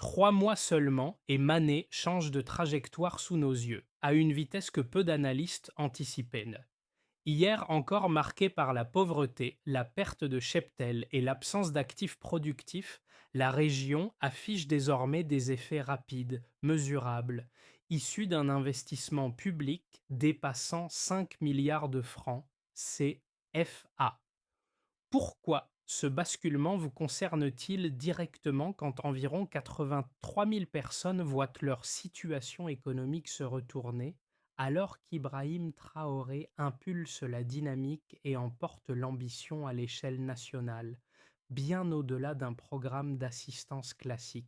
3 mois seulement et Manet change de trajectoire sous nos yeux, à une vitesse que peu d'analystes anticipaient. Hier encore marquée par la pauvreté, la perte de cheptel et l'absence d'actifs productifs, la région affiche désormais des effets rapides, mesurables, issus d'un investissement public dépassant 5 milliards de francs CFA. Pourquoi ce basculement vous concerne-t-il directement quand environ 83 000 personnes voient leur situation économique se retourner, alors qu'Ibrahim Traoré impulse la dynamique et emporte l'ambition à l'échelle nationale, bien au-delà d'un programme d'assistance classique?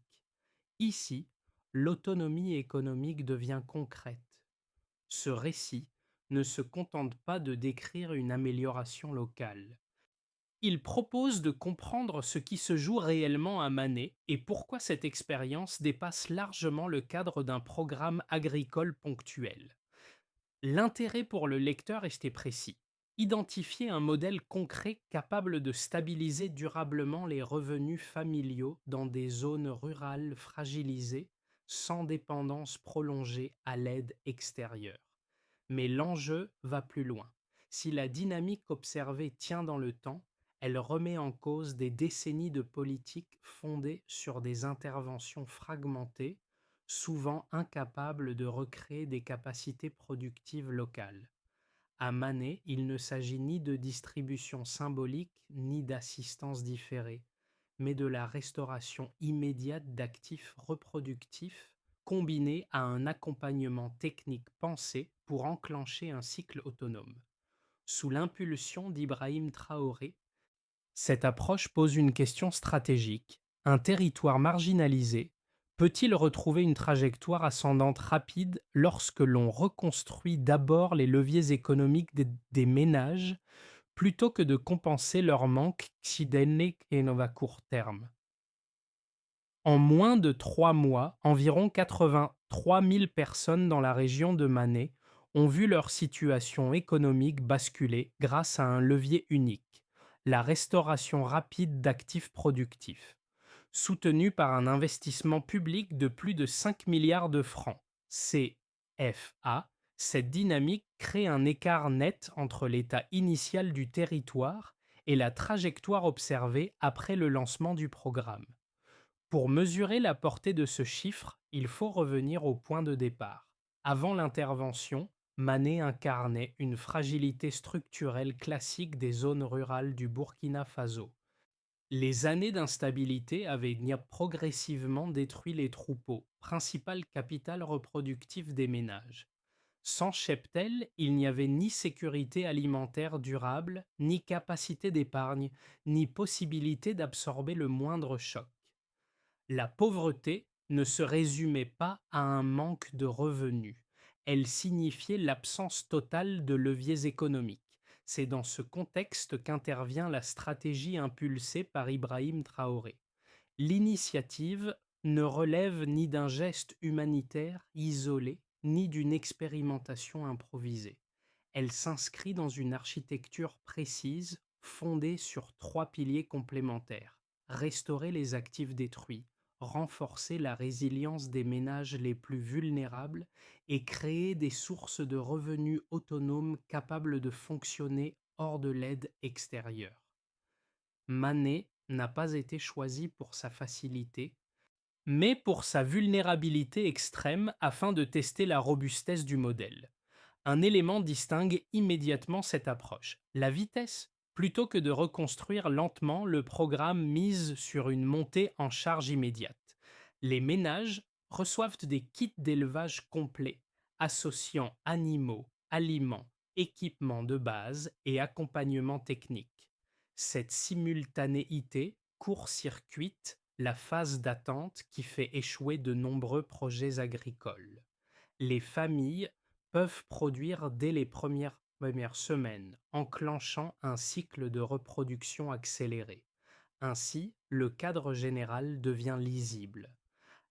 Ici, l'autonomie économique devient concrète. Ce récit ne se contente pas de décrire une amélioration locale. Il propose de comprendre ce qui se joue réellement à Mané et pourquoi cette expérience dépasse largement le cadre d'un programme agricole ponctuel. L'intérêt pour le lecteur restait précis. Identifier un modèle concret capable de stabiliser durablement les revenus familiaux dans des zones rurales fragilisées, sans dépendance prolongée à l'aide extérieure. Mais l'enjeu va plus loin. Si la dynamique observée tient dans le temps, elle remet en cause des décennies de politique fondées sur des interventions fragmentées, souvent incapables de recréer des capacités productives locales. À Mané, il ne s'agit ni de distribution symbolique ni d'assistance différée, mais de la restauration immédiate d'actifs reproductifs combinée à un accompagnement technique pensé pour enclencher un cycle autonome. Sous l'impulsion d'Ibrahim Traoré, cette approche pose une question stratégique. Un territoire marginalisé peut-il retrouver une trajectoire ascendante rapide lorsque l'on reconstruit d'abord les leviers économiques des ménages plutôt que de compenser leur manque à court terme? En moins de 3 mois, environ 83 000 personnes dans la région de Mané ont vu leur situation économique basculer grâce à un levier unique, la restauration rapide d'actifs productifs. Soutenue par un investissement public de plus de 5 milliards de francs CFA, cette dynamique crée un écart net entre l'état initial du territoire et la trajectoire observée après le lancement du programme. Pour mesurer la portée de ce chiffre, il faut revenir au point de départ. Avant l'intervention, Mané incarnait une fragilité structurelle classique des zones rurales du Burkina Faso. Les années d'instabilité avaient progressivement détruit les troupeaux, principal capital reproductif des ménages. Sans cheptel, il n'y avait ni sécurité alimentaire durable, ni capacité d'épargne, ni possibilité d'absorber le moindre choc. La pauvreté ne se résumait pas à un manque de revenus, elle signifiait l'absence totale de leviers économiques. C'est dans ce contexte qu'intervient la stratégie impulsée par Ibrahim Traoré. L'initiative ne relève ni d'un geste humanitaire isolé, ni d'une expérimentation improvisée. Elle s'inscrit dans une architecture précise, fondée sur 3 piliers complémentaires: restaurer les actifs détruits, renforcer la résilience des ménages les plus vulnérables et créer des sources de revenus autonomes capables de fonctionner hors de l'aide extérieure. Manet n'a pas été choisi pour sa facilité, mais pour sa vulnérabilité extrême afin de tester la robustesse du modèle. Un élément distingue immédiatement cette approche: la vitesse. Plutôt que de reconstruire lentement, le programme mise sur une montée en charge immédiate. Les ménages reçoivent des kits d'élevage complets, associant animaux, aliments, équipements de base et accompagnement technique. Cette simultanéité court-circuite la phase d'attente qui fait échouer de nombreux projets agricoles. Les familles peuvent produire dès les premières semaines, enclenchant un cycle de reproduction accéléré. Ainsi, le cadre général devient lisible.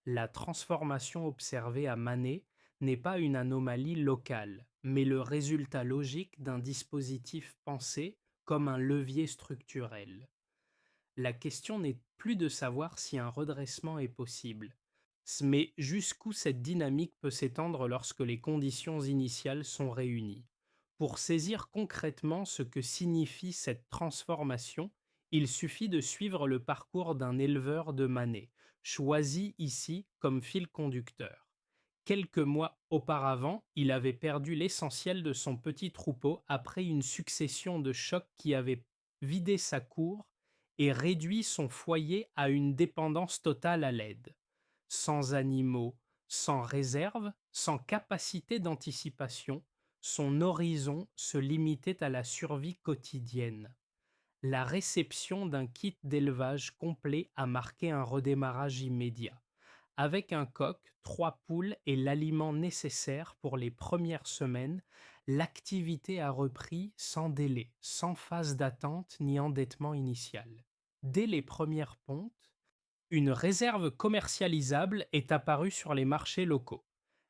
La transformation observée à Mané n'est pas une anomalie locale, mais le résultat logique d'un dispositif pensé comme un levier structurel. La question n'est plus de savoir si un redressement est possible, Mais jusqu'où cette dynamique peut s'étendre lorsque les conditions initiales sont réunies? Pour saisir concrètement ce que signifie cette transformation, il suffit de suivre le parcours d'un éleveur de manets, choisi ici comme fil conducteur. Quelques mois auparavant, il avait perdu l'essentiel de son petit troupeau après une succession de chocs qui avaient vidé sa cour et réduit son foyer à une dépendance totale à l'aide. Sans animaux, sans réserve, sans capacité d'anticipation, son horizon se limitait à la survie quotidienne. La réception d'un kit d'élevage complet a marqué un redémarrage immédiat. Avec un coq, 3 poules et l'aliment nécessaire pour les premières semaines, l'activité a repris sans délai, sans phase d'attente ni endettement initial. Dès les premières pontes, une réserve commercialisable est apparue sur les marchés locaux.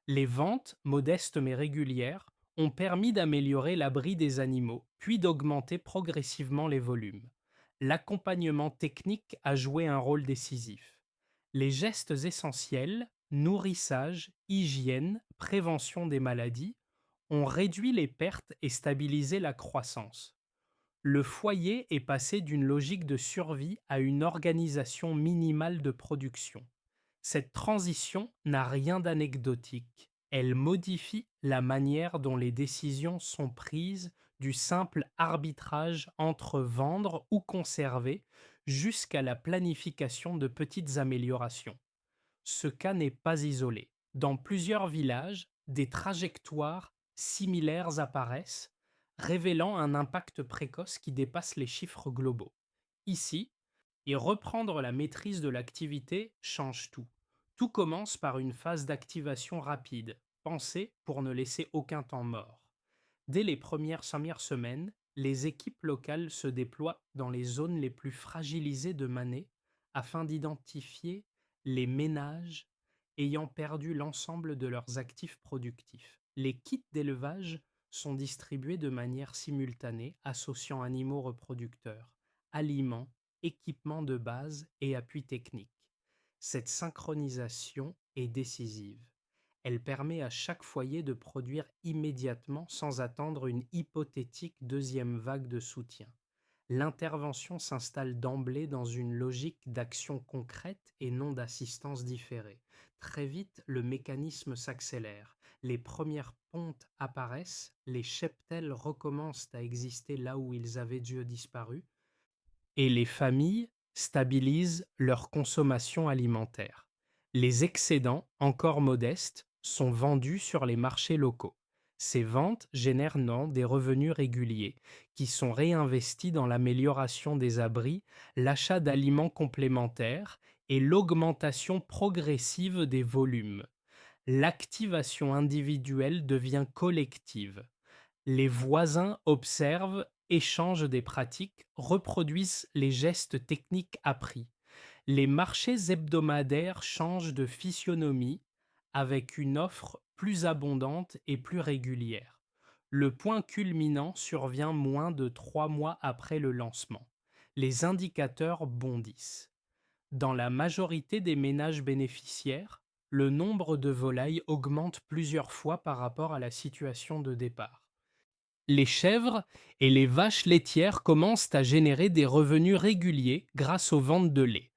Les ventes, modestes mais régulières, ont permis d'améliorer l'abri des animaux, puis d'augmenter progressivement les volumes. L'accompagnement technique a joué un rôle décisif. Les gestes essentiels, nourrissage, hygiène, prévention des maladies, ont réduit les pertes et stabilisé la croissance. Le foyer est passé d'une logique de survie à une organisation minimale de production. Cette transition n'a rien d'anecdotique. Elle modifie la manière dont les décisions sont prises, du simple arbitrage entre vendre ou conserver jusqu'à la planification de petites améliorations. Ce cas n'est pas isolé. Dans plusieurs villages, des trajectoires similaires apparaissent, révélant un impact précoce qui dépasse les chiffres globaux. Ici, et reprendre la maîtrise de l'activité change tout. Tout commence par une phase d'activation rapide, pensée pour ne laisser aucun temps mort. Dès les premières semaines, les équipes locales se déploient dans les zones les plus fragilisées de Mané afin d'identifier les ménages ayant perdu l'ensemble de leurs actifs productifs. Les kits d'élevage sont distribués de manière simultanée, associant animaux reproducteurs, aliments, équipements de base et appui technique. Cette synchronisation est décisive. Elle permet à chaque foyer de produire immédiatement sans attendre une hypothétique deuxième vague de soutien. L'intervention s'installe d'emblée dans une logique d'action concrète et non d'assistance différée. Très vite, le mécanisme s'accélère. Les premières pontes apparaissent, les cheptels recommencent à exister là où ils avaient dû disparu, et les familles stabilisent leur consommation alimentaire. Les excédents, encore modestes, sont vendus sur les marchés locaux. Ces ventes génèrent des revenus réguliers qui sont réinvestis dans l'amélioration des abris, l'achat d'aliments complémentaires et l'augmentation progressive des volumes. L'activation individuelle devient collective. Les voisins observent, échangent des pratiques, reproduisent les gestes techniques appris. Les marchés hebdomadaires changent de physionomie avec une offre plus abondante et plus régulière. Le point culminant survient moins de 3 mois après le lancement. Les indicateurs bondissent. Dans la majorité des ménages bénéficiaires, le nombre de volailles augmente plusieurs fois par rapport à la situation de départ. Les chèvres et les vaches laitières commencent à générer des revenus réguliers grâce aux ventes de lait.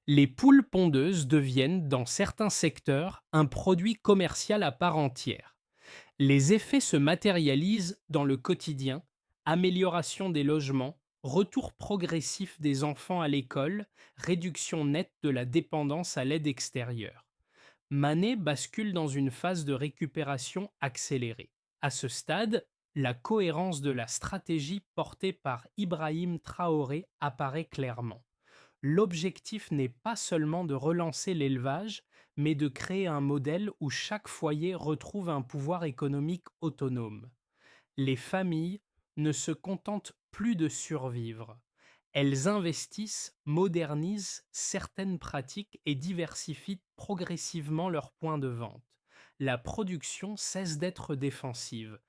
Les poules pondeuses deviennent, dans certains secteurs, un produit commercial à part entière. Les effets se matérialisent dans le quotidien: amélioration des logements, retour progressif des enfants à l'école, réduction nette de la dépendance à l'aide extérieure. Mané bascule dans une phase de récupération accélérée. À ce stade, la cohérence de la stratégie portée par Ibrahim Traoré apparaît clairement. L'objectif n'est pas seulement de relancer l'élevage, mais de créer un modèle où chaque foyer retrouve un pouvoir économique autonome. Les familles ne se contentent plus de survivre. Elles investissent, modernisent certaines pratiques et diversifient progressivement leurs points de vente. La production cesse d'être défensive.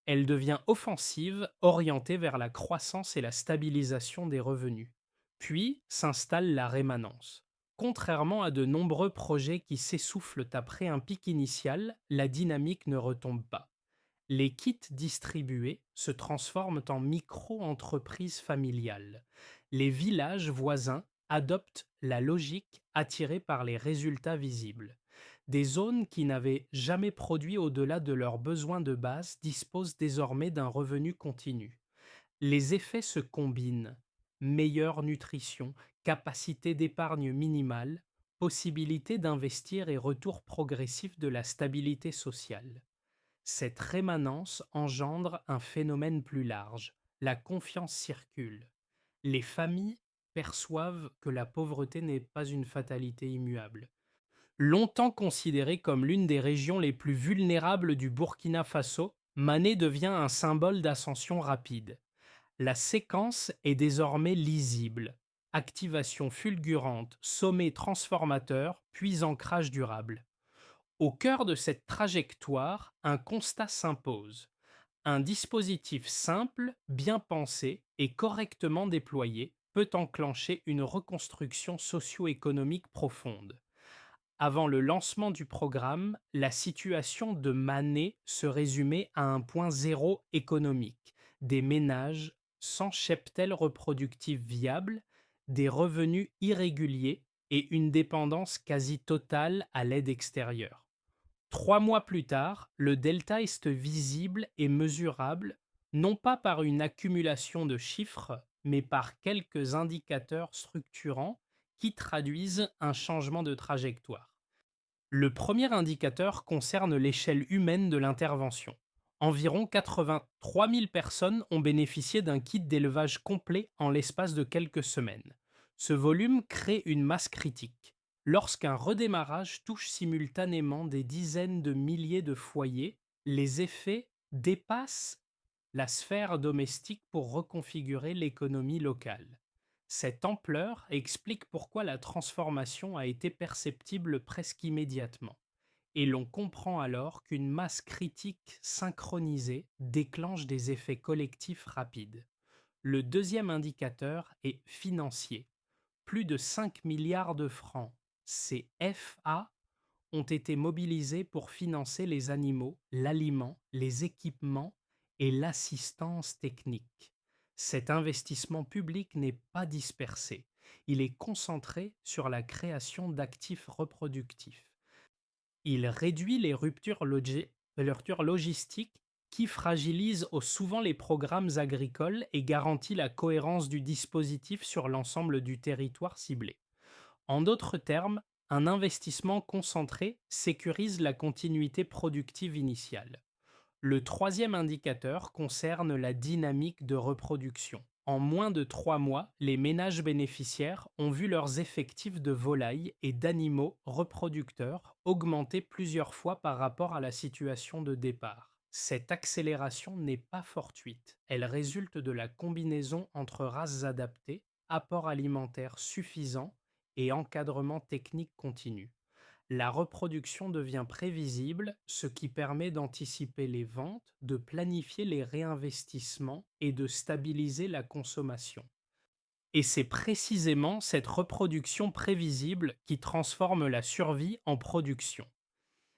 Elle devient offensive, orientée vers la croissance et la stabilisation des revenus. Puis s'installe la rémanence. Contrairement à de nombreux projets qui s'essoufflent après un pic initial, la dynamique ne retombe pas. Les kits distribués se transforment en micro-entreprises familiales. Les villages voisins adoptent la logique attirée par les résultats visibles. Des zones qui n'avaient jamais produit au-delà de leurs besoins de base disposent désormais d'un revenu continu. Les effets se combinent: meilleure nutrition, capacité d'épargne minimale, possibilité d'investir et retour progressif de la stabilité sociale. Cette rémanence engendre un phénomène plus large. La confiance circule. Les familles perçoivent que la pauvreté n'est pas une fatalité immuable. Longtemps considérée comme l'une des régions les plus vulnérables du Burkina Faso, Mané devient un symbole d'ascension rapide. La séquence est désormais lisible. Activation fulgurante, sommet transformateur, puis ancrage durable. Au cœur de cette trajectoire, un constat s'impose. Un dispositif simple, bien pensé et correctement déployé peut enclencher une reconstruction socio-économique profonde. Avant le lancement du programme, la situation de Mané se résumait à un point zéro économique: des ménages sans cheptel reproductif viable, des revenus irréguliers et une dépendance quasi totale à l'aide extérieure. 3 mois plus tard, le delta est visible et mesurable, non pas par une accumulation de chiffres, mais par quelques indicateurs structurants qui traduisent un changement de trajectoire. Le premier indicateur concerne l'échelle humaine de l'intervention. Environ 83 000 personnes ont bénéficié d'un kit d'élevage complet en l'espace de quelques semaines. Ce volume crée une masse critique. Lorsqu'un redémarrage touche simultanément des dizaines de milliers de foyers, les effets dépassent la sphère domestique pour reconfigurer l'économie locale. Cette ampleur explique pourquoi la transformation a été perceptible presque immédiatement, et l'on comprend alors qu'une masse critique synchronisée déclenche des effets collectifs rapides. Le deuxième indicateur est financier. Plus de 5 milliards de francs CFA ont été mobilisés pour financer les animaux, l'aliment, les équipements et l'assistance technique. Cet investissement public n'est pas dispersé, il est concentré sur la création d'actifs reproductifs. Il réduit les ruptures logistiques qui fragilisent souvent les programmes agricoles et garantit la cohérence du dispositif sur l'ensemble du territoire ciblé. En d'autres termes, un investissement concentré sécurise la continuité productive initiale. Le troisième indicateur concerne la dynamique de reproduction. En moins de 3 mois, les ménages bénéficiaires ont vu leurs effectifs de volailles et d'animaux reproducteurs augmenter plusieurs fois par rapport à la situation de départ. Cette accélération n'est pas fortuite, elle résulte de la combinaison entre races adaptées, apport alimentaire suffisant et encadrement technique continu. La reproduction devient prévisible, ce qui permet d'anticiper les ventes, de planifier les réinvestissements et de stabiliser la consommation. Et c'est précisément cette reproduction prévisible qui transforme la survie en production.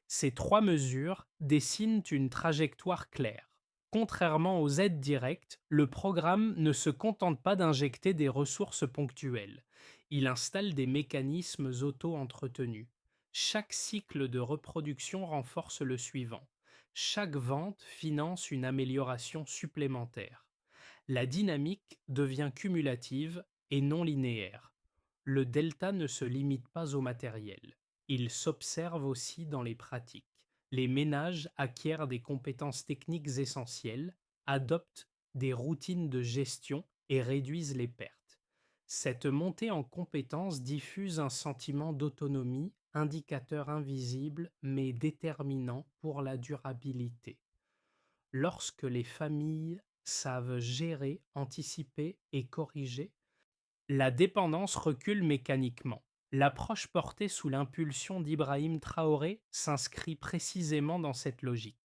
Ces 3 mesures dessinent une trajectoire claire. Contrairement aux aides directes, le programme ne se contente pas d'injecter des ressources ponctuelles. Il installe des mécanismes auto-entretenus. Chaque cycle de reproduction renforce le suivant. Chaque vente finance une amélioration supplémentaire. La dynamique devient cumulative et non linéaire. Le delta ne se limite pas au matériel. Il s'observe aussi dans les pratiques. Les ménages acquièrent des compétences techniques essentielles, adoptent des routines de gestion et réduisent les pertes. Cette montée en compétences diffuse un sentiment d'autonomie, indicateur invisible mais déterminant pour la durabilité. Lorsque les familles savent gérer, anticiper et corriger, la dépendance recule mécaniquement. L'approche portée sous l'impulsion d'Ibrahim Traoré s'inscrit précisément dans cette logique.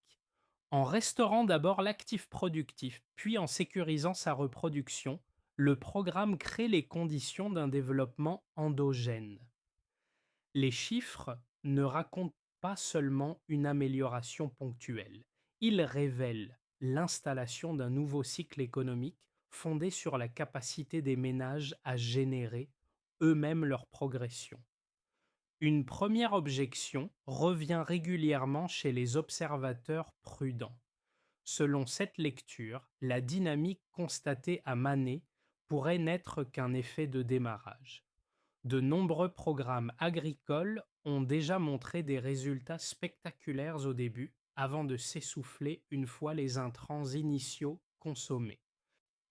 En restaurant d'abord l'actif productif, puis en sécurisant sa reproduction, le programme crée les conditions d'un développement endogène. Les chiffres ne racontent pas seulement une amélioration ponctuelle, ils révèlent l'installation d'un nouveau cycle économique fondé sur la capacité des ménages à générer eux-mêmes leur progression. Une première objection revient régulièrement chez les observateurs prudents. Selon cette lecture, la dynamique constatée à Mané pourrait n'être qu'un effet de démarrage. De nombreux programmes agricoles ont déjà montré des résultats spectaculaires au début, avant de s'essouffler une fois les intrants initiaux consommés.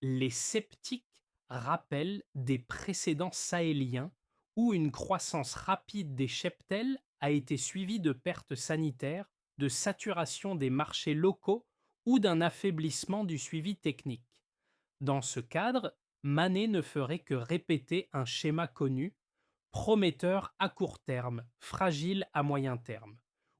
Les sceptiques rappellent des précédents sahéliens où une croissance rapide des cheptels a été suivie de pertes sanitaires, de saturation des marchés locaux ou d'un affaiblissement du suivi technique. Dans ce cadre, Manet ne ferait que répéter un schéma connu, prometteur à court terme, fragile à moyen terme.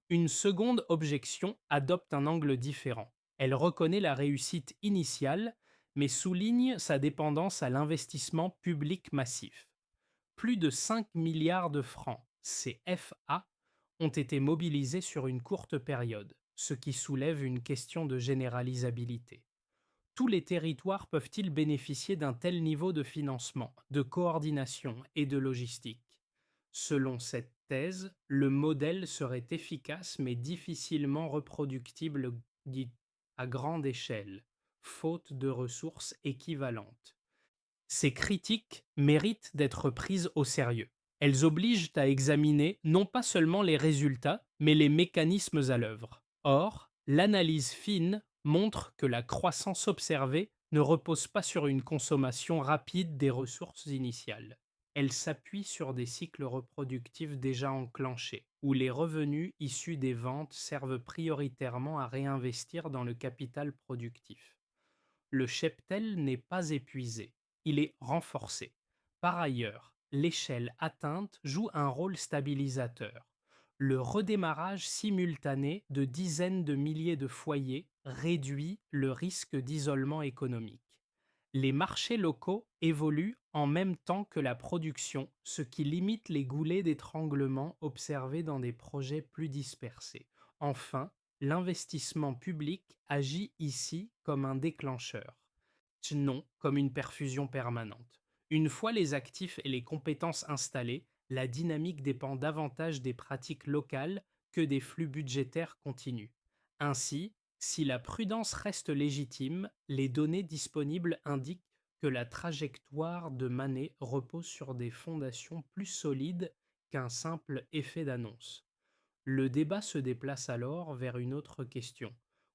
Une seconde objection adopte un angle différent. Elle reconnaît la réussite initiale, mais souligne sa dépendance à l'investissement public massif. Plus de 5 milliards de francs, CFA, ont été mobilisés sur une courte période, ce qui soulève une question de généralisabilité. Tous les territoires peuvent-ils bénéficier d'un tel niveau de financement, de coordination et de logistique? Selon cette thèse, le modèle serait efficace mais difficilement reproductible à grande échelle, faute de ressources équivalentes. Ces critiques méritent d'être prises au sérieux. Elles obligent à examiner non pas seulement les résultats, mais les mécanismes à l'œuvre. Or, l'analyse fine montre que la croissance observée ne repose pas sur une consommation rapide des ressources initiales. Elle s'appuie sur des cycles reproductifs déjà enclenchés, où les revenus issus des ventes servent prioritairement à réinvestir dans le capital productif. Le cheptel n'est pas épuisé, il est renforcé. Par ailleurs, l'échelle atteinte joue un rôle stabilisateur. Le redémarrage simultané de dizaines de milliers de foyers réduit le risque d'isolement économique. Les marchés locaux évoluent en même temps que la production, ce qui limite les goulets d'étranglement observés dans des projets plus dispersés. Enfin, l'investissement public agit ici comme un déclencheur, non comme une perfusion permanente. Une fois les actifs et les compétences installés, la dynamique dépend davantage des pratiques locales que des flux budgétaires continus. Ainsi, si la prudence reste légitime, les données disponibles indiquent que la trajectoire de Manet repose sur des fondations plus solides qu'un simple effet d'annonce. Le débat se déplace alors vers une autre question.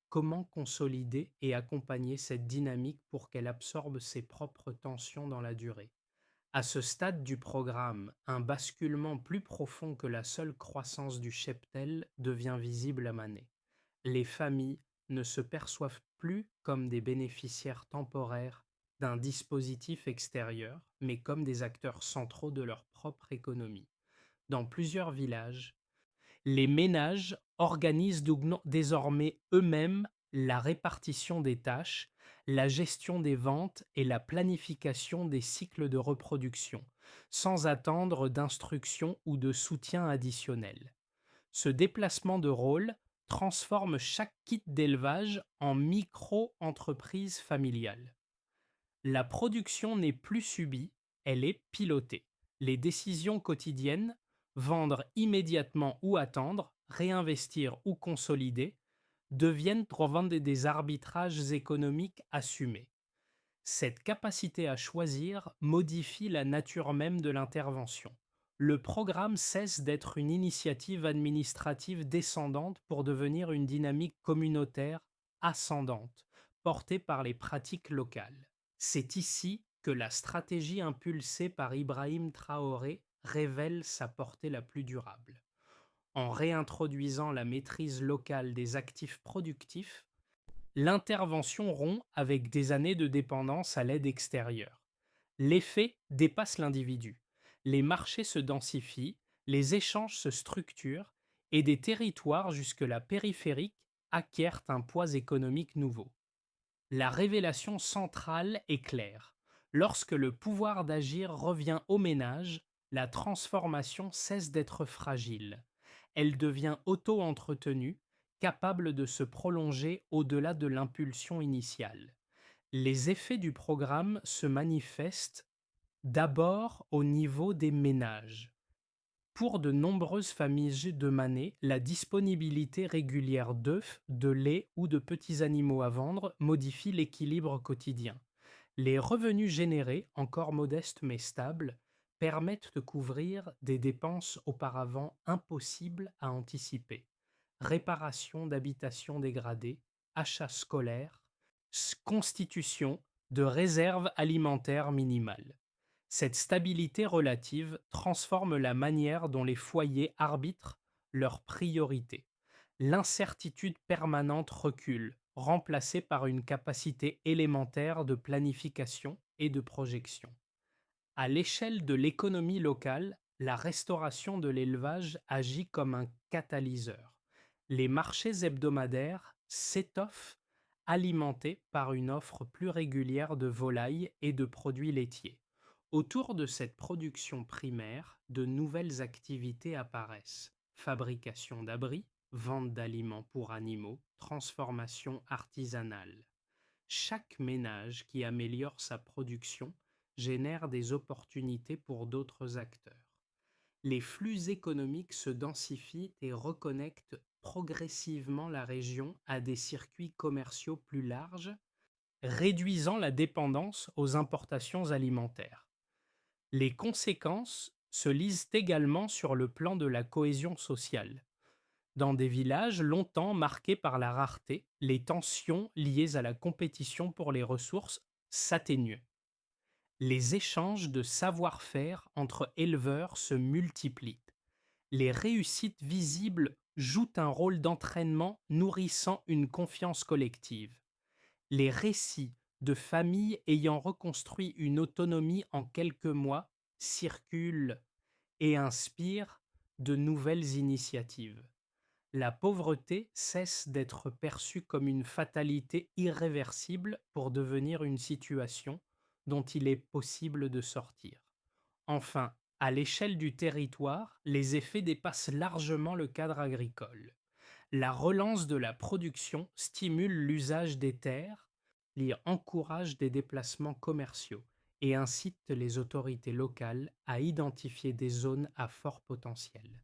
Comment consolider et accompagner cette dynamique pour qu'elle absorbe ses propres tensions dans la durée? À ce stade du programme, un basculement plus profond que la seule croissance du cheptel devient visible à Manet. Les familles ne se perçoivent plus comme des bénéficiaires temporaires d'un dispositif extérieur, mais comme des acteurs centraux de leur propre économie. Dans plusieurs villages, les ménages organisent désormais eux-mêmes la répartition des tâches, la gestion des ventes et la planification des cycles de reproduction, sans attendre d'instructions ou de soutien additionnel. Ce déplacement de rôle transforme chaque kit d'élevage en micro-entreprise familiale. La production n'est plus subie, elle est pilotée. Les décisions quotidiennes, vendre immédiatement ou attendre, réinvestir ou consolider, deviennent relevant des arbitrages économiques assumés. Cette capacité à choisir modifie la nature même de l'intervention. Le programme cesse d'être une initiative administrative descendante pour devenir une dynamique communautaire ascendante, portée par les pratiques locales. C'est ici que la stratégie impulsée par Ibrahim Traoré révèle sa portée la plus durable. En réintroduisant la maîtrise locale des actifs productifs, l'intervention rompt avec des années de dépendance à l'aide extérieure. L'effet dépasse l'individu. Les marchés se densifient, les échanges se structurent et des territoires jusque-là périphériques acquièrent un poids économique nouveau. La révélation centrale est claire. Lorsque le pouvoir d'agir revient aux ménages, la transformation cesse d'être fragile. Elle devient auto-entretenue, capable de se prolonger au-delà de l'impulsion initiale. Les effets du programme se manifestent d'abord au niveau des ménages. Pour de nombreuses familles de Manet, la disponibilité régulière d'œufs, de lait ou de petits animaux à vendre modifie l'équilibre quotidien. Les revenus générés, encore modestes mais stables, permettent de couvrir des dépenses auparavant impossibles à anticiper. Réparation d'habitations dégradées, achats scolaires, constitution de réserves alimentaires minimales. Cette stabilité relative transforme la manière dont les foyers arbitrent leurs priorités. L'incertitude permanente recule, remplacée par une capacité élémentaire de planification et de projection. À l'échelle de l'économie locale, la restauration de l'élevage agit comme un catalyseur. Les marchés hebdomadaires s'étoffent, alimentés par une offre plus régulière de volailles et de produits laitiers. Autour de cette production primaire, de nouvelles activités apparaissent. Fabrication d'abris, vente d'aliments pour animaux, transformation artisanale. Chaque ménage qui améliore sa production génère des opportunités pour d'autres acteurs. Les flux économiques se densifient et reconnectent progressivement la région à des circuits commerciaux plus larges, réduisant la dépendance aux importations alimentaires. Les conséquences se lisent également sur le plan de la cohésion sociale. Dans des villages longtemps marqués par la rareté, les tensions liées à la compétition pour les ressources s'atténuent. Les échanges de savoir-faire entre éleveurs se multiplient. Les réussites visibles jouent un rôle d'entraînement nourrissant une confiance collective. Les récits de familles ayant reconstruit une autonomie en quelques mois circulent et inspirent de nouvelles initiatives. La pauvreté cesse d'être perçue comme une fatalité irréversible pour devenir une situation dont il est possible de sortir. Enfin, à l'échelle du territoire, les effets dépassent largement le cadre agricole. La relance de la production stimule l'usage des terres, encourage des déplacements commerciaux et incite les autorités locales à identifier des zones à fort potentiel.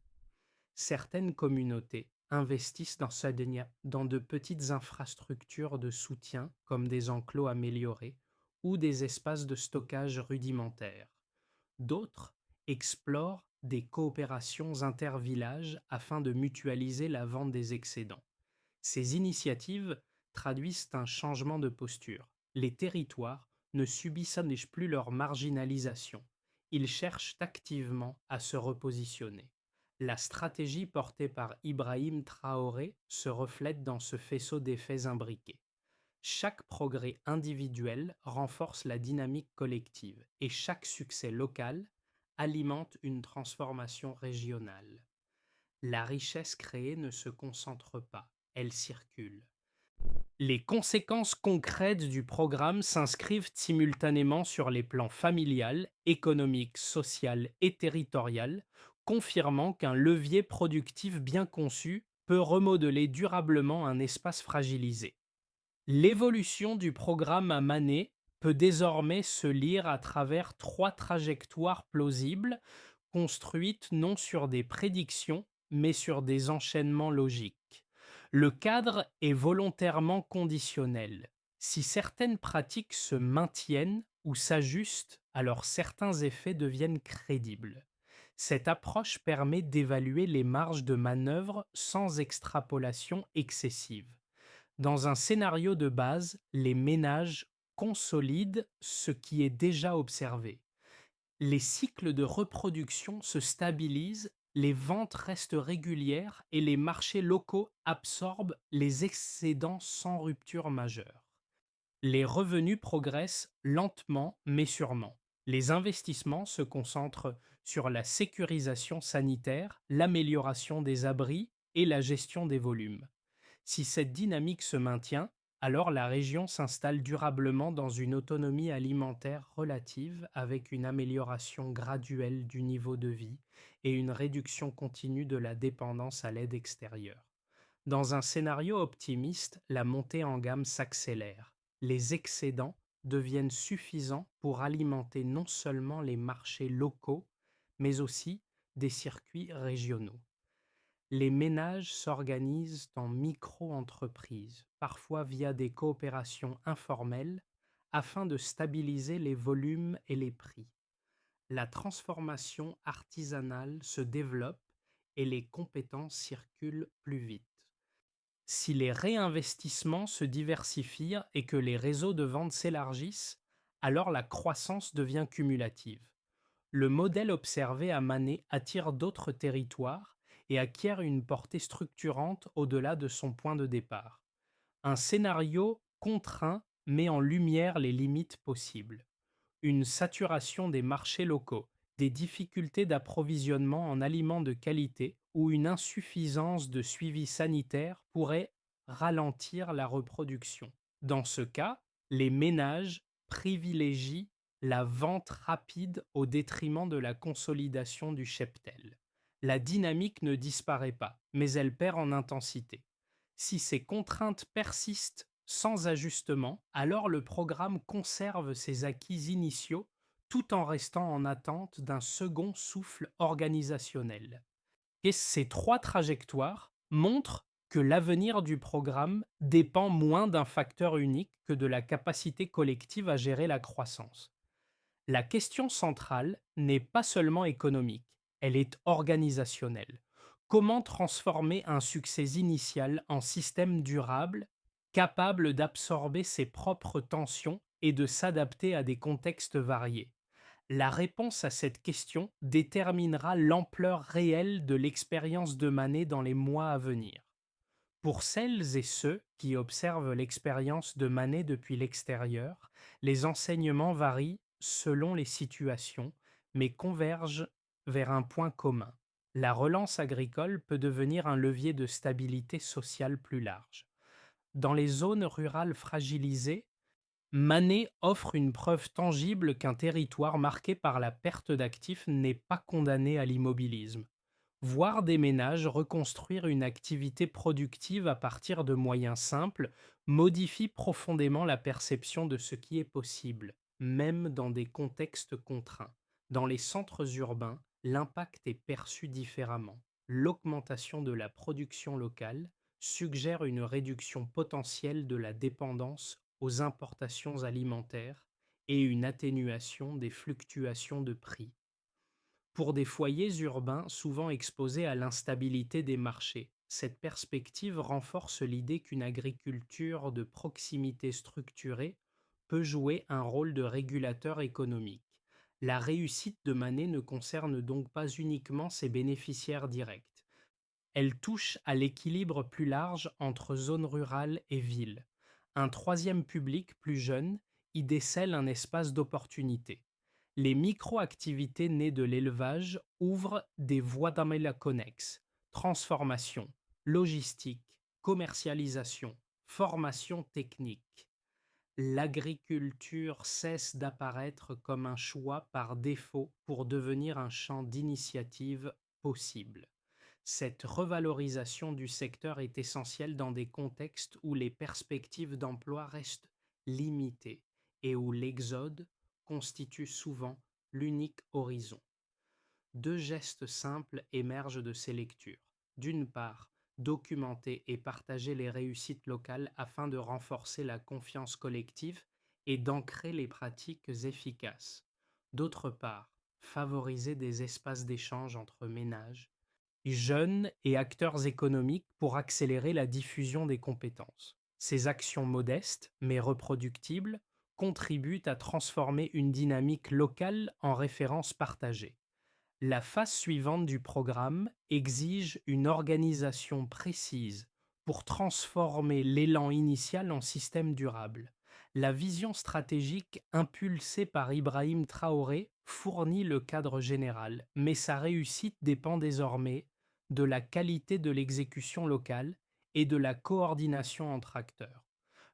Certaines communautés investissent dans de petites infrastructures de soutien comme des enclos améliorés ou des espaces de stockage rudimentaires. D'autres explorent des coopérations intervillages afin de mutualiser la vente des excédents. Ces initiatives traduisent un changement de posture. Les territoires ne subissent plus leur marginalisation. Ils cherchent activement à se repositionner. La stratégie portée par Ibrahim Traoré se reflète dans ce faisceau d'effets imbriqués. Chaque progrès individuel renforce la dynamique collective et chaque succès local alimente une transformation régionale. La richesse créée ne se concentre pas, elle circule. Les conséquences concrètes du programme s'inscrivent simultanément sur les plans familial, économique, social et territorial, confirmant qu'un levier productif bien conçu peut remodeler durablement un espace fragilisé. L'évolution du programme à Manet peut désormais se lire à travers trois trajectoires plausibles, construites non sur des prédictions, mais sur des enchaînements logiques. Le cadre est volontairement conditionnel. Si certaines pratiques se maintiennent ou s'ajustent, alors certains effets deviennent crédibles. Cette approche permet d'évaluer les marges de manœuvre sans extrapolation excessive. Dans un scénario de base, les ménages consolident ce qui est déjà observé. Les cycles de reproduction se stabilisent, les ventes restent régulières et les marchés locaux absorbent les excédents sans rupture majeure. Les revenus progressent lentement mais sûrement. Les investissements se concentrent sur la sécurisation sanitaire, l'amélioration des abris et la gestion des volumes. Si cette dynamique se maintient, Alors la région s'installe durablement dans une autonomie alimentaire relative avec une amélioration graduelle du niveau de vie et une réduction continue de la dépendance à l'aide extérieure. Dans un scénario optimiste, la montée en gamme s'accélère. Les excédents deviennent suffisants pour alimenter non seulement les marchés locaux, mais aussi des circuits régionaux. Les ménages s'organisent en micro-entreprises, parfois via des coopérations informelles, afin de stabiliser les volumes et les prix. La transformation artisanale se développe et les compétences circulent plus vite. Si les réinvestissements se diversifient et que les réseaux de vente s'élargissent, alors la croissance devient cumulative. Le modèle observé à Mané attire d'autres territoires et acquiert une portée structurante au-delà de son point de départ. Un scénario contraint met en lumière les limites possibles. Une saturation des marchés locaux, des difficultés d'approvisionnement en aliments de qualité ou une insuffisance de suivi sanitaire pourraient ralentir la reproduction. Dans ce cas, les ménages privilégient la vente rapide au détriment de la consolidation du cheptel. La dynamique ne disparaît pas, mais elle perd en intensité. Si ces contraintes persistent sans ajustement, alors le programme conserve ses acquis initiaux tout en restant en attente d'un second souffle organisationnel. Et ces trois trajectoires montrent que l'avenir du programme dépend moins d'un facteur unique que de la capacité collective à gérer la croissance. La question centrale n'est pas seulement économique, elle est organisationnelle. Comment transformer un succès initial en système durable, capable d'absorber ses propres tensions et de s'adapter à des contextes variés? La réponse à cette question déterminera l'ampleur réelle de l'expérience de Manet dans les mois à venir. Pour celles et ceux qui observent l'expérience de Manet depuis l'extérieur, les enseignements varient selon les situations, mais convergent vers un point commun. La relance agricole peut devenir un levier de stabilité sociale plus large. Dans les zones rurales fragilisées, Manet offre une preuve tangible qu'un territoire marqué par la perte d'actifs n'est pas condamné à l'immobilisme. Voir des ménages reconstruire une activité productive à partir de moyens simples modifie profondément la perception de ce qui est possible, même dans des contextes contraints. Dans les centres urbains, l'impact est perçu différemment. L'augmentation de la production locale suggère une réduction potentielle de la dépendance aux importations alimentaires et une atténuation des fluctuations de prix. Pour des foyers urbains souvent exposés à l'instabilité des marchés, cette perspective renforce l'idée qu'une agriculture de proximité structurée peut jouer un rôle de régulateur économique. La réussite de Manet ne concerne donc pas uniquement ses bénéficiaires directs. Elle touche à l'équilibre plus large entre zones rurales et villes. Un troisième public plus jeune y décèle un espace d'opportunité. Les micro-activités nées de l'élevage ouvrent des voies d'amélioration connexes, transformation, logistique, commercialisation, formation technique. L'agriculture cesse d'apparaître comme un choix par défaut pour devenir un champ d'initiative possible. Cette revalorisation du secteur est essentielle dans des contextes où les perspectives d'emploi restent limitées et où l'exode constitue souvent l'unique horizon. Deux gestes simples émergent de ces lectures. D'une part, documenter et partager les réussites locales afin de renforcer la confiance collective et d'ancrer les pratiques efficaces. D'autre part, favoriser des espaces d'échange entre ménages, jeunes et acteurs économiques pour accélérer la diffusion des compétences. Ces actions modestes, mais reproductibles, contribuent à transformer une dynamique locale en référence partagée. La phase suivante du programme exige une organisation précise pour transformer l'élan initial en système durable. La vision stratégique impulsée par Ibrahim Traoré fournit le cadre général, mais sa réussite dépend désormais de la qualité de l'exécution locale et de la coordination entre acteurs.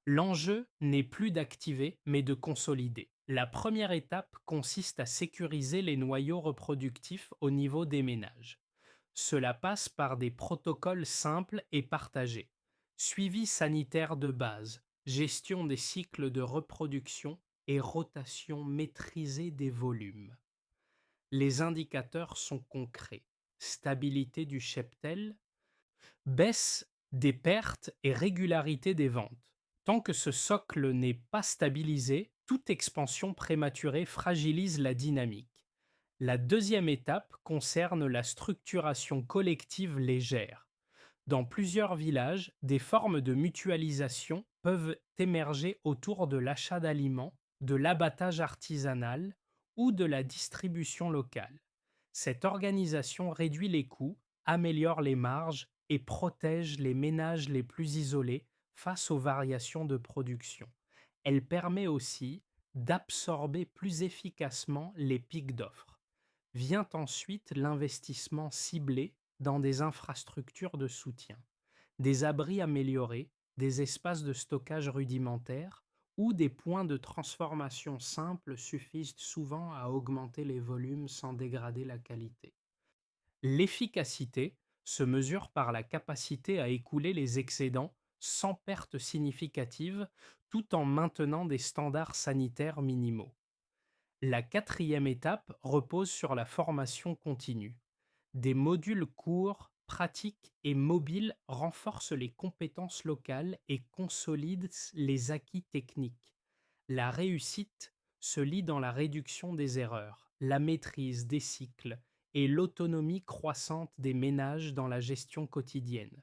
L'enjeu n'est plus d'activer, mais de consolider. La première étape consiste à sécuriser les noyaux reproductifs au niveau des ménages. Cela passe par des protocoles simples et partagés. Suivi sanitaire de base, gestion des cycles de reproduction et rotation maîtrisée des volumes. Les indicateurs sont concrets. Stabilité du cheptel, baisse des pertes et régularité des ventes. Tant que ce socle n'est pas stabilisé, toute expansion prématurée fragilise la dynamique. La deuxième étape concerne la structuration collective légère. Dans plusieurs villages, des formes de mutualisation peuvent émerger autour de l'achat d'aliments, de l'abattage artisanal ou de la distribution locale. Cette organisation réduit les coûts, améliore les marges et protège les ménages les plus isolés face aux variations de production. Elle permet aussi d'absorber plus efficacement les pics d'offres. Vient ensuite l'investissement ciblé dans des infrastructures de soutien, des abris améliorés, des espaces de stockage rudimentaires ou des points de transformation simples suffisent souvent à augmenter les volumes sans dégrader la qualité. L'efficacité se mesure par la capacité à écouler les excédents sans perte significative tout en maintenant des standards sanitaires minimaux. La quatrième étape repose sur la formation continue. Des modules courts, pratiques et mobiles renforcent les compétences locales et consolident les acquis techniques. La réussite se lie dans la réduction des erreurs, la maîtrise des cycles et l'autonomie croissante des ménages dans la gestion quotidienne.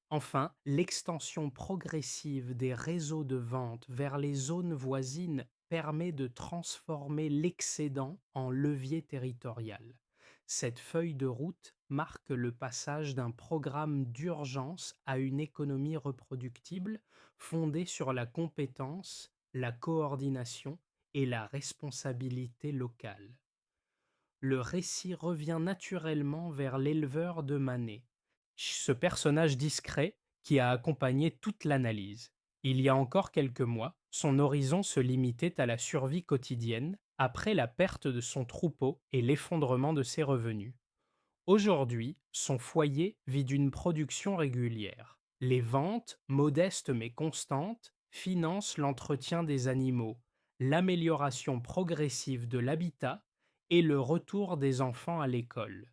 Enfin, l'extension progressive des réseaux de vente vers les zones voisines permet de transformer l'excédent en levier territorial. Cette feuille de route marque le passage d'un programme d'urgence à une économie reproductible fondée sur la compétence, la coordination et la responsabilité locale. Le récit revient naturellement vers l'éleveur de Manet, ce personnage discret qui a accompagné toute l'analyse. Il y a encore quelques mois, son horizon se limitait à la survie quotidienne après la perte de son troupeau et l'effondrement de ses revenus. Aujourd'hui, son foyer vit d'une production régulière. Les ventes, modestes mais constantes, financent l'entretien des animaux, l'amélioration progressive de l'habitat et le retour des enfants à l'école.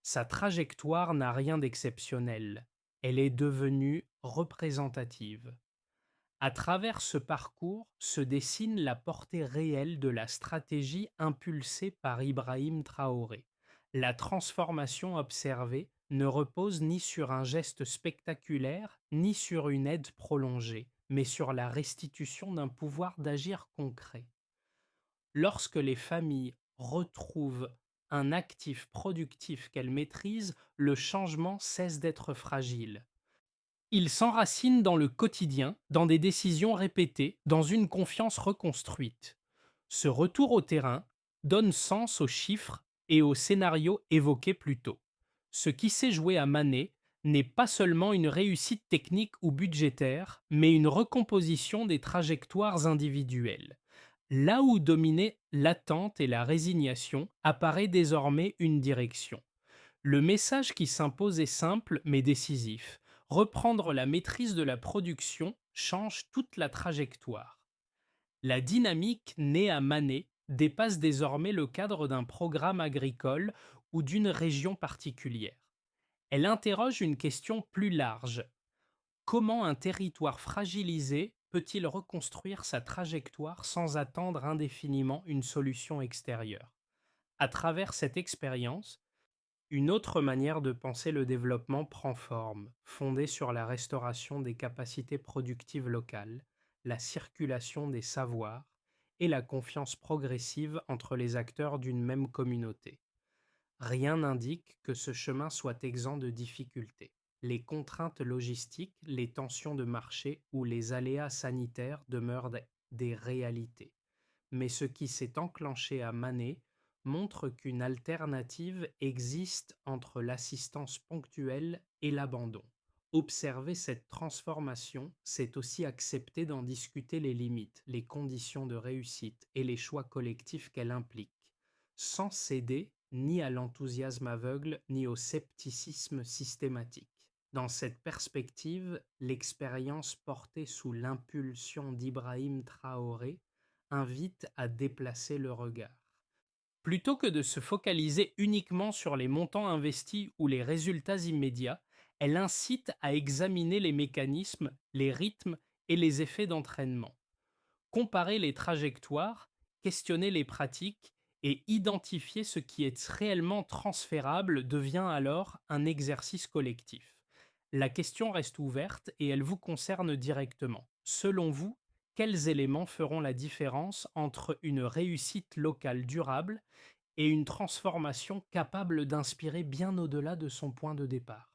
Sa trajectoire n'a rien d'exceptionnel. Elle est devenue représentative. À travers ce parcours se dessine la portée réelle de la stratégie impulsée par Ibrahim Traoré. La transformation observée ne repose ni sur un geste spectaculaire, ni sur une aide prolongée, mais sur la restitution d'un pouvoir d'agir concret. Lorsque les familles retrouvent un actif productif qu'elles maîtrisent, le changement cesse d'être fragile. Il s'enracine dans le quotidien, dans des décisions répétées, dans une confiance reconstruite. Ce retour au terrain donne sens aux chiffres et aux scénarios évoqués plus tôt. Ce qui s'est joué à Manet n'est pas seulement une réussite technique ou budgétaire, mais une recomposition des trajectoires individuelles. Là où dominaient l'attente et la résignation, apparaît désormais une direction. Le message qui s'impose est simple mais décisif. Reprendre la maîtrise de la production change toute la trajectoire. La dynamique née à Manet dépasse désormais le cadre d'un programme agricole ou d'une région particulière. Elle interroge une question plus large. Comment un territoire fragilisé peut-il reconstruire sa trajectoire sans attendre indéfiniment une solution extérieure? À travers cette expérience, une autre manière de penser le développement prend forme, fondée sur la restauration des capacités productives locales, la circulation des savoirs et la confiance progressive entre les acteurs d'une même communauté. Rien n'indique que ce chemin soit exempt de difficultés. Les contraintes logistiques, les tensions de marché ou les aléas sanitaires demeurent des réalités. Mais ce qui s'est enclenché à Mané montre qu'une alternative existe entre l'assistance ponctuelle et l'abandon. Observer cette transformation, c'est aussi accepter d'en discuter les limites, les conditions de réussite et les choix collectifs qu'elle implique, sans céder ni à l'enthousiasme aveugle ni au scepticisme systématique. Dans cette perspective, l'expérience portée sous l'impulsion d'Ibrahim Traoré invite à déplacer le regard. Plutôt que de se focaliser uniquement sur les montants investis ou les résultats immédiats, elle incite à examiner les mécanismes, les rythmes et les effets d'entraînement. Comparer les trajectoires, questionner les pratiques et identifier ce qui est réellement transférable devient alors un exercice collectif. La question reste ouverte et elle vous concerne directement. Selon vous, quels éléments feront la différence entre une réussite locale durable et une transformation capable d'inspirer bien au-delà de son point de départ?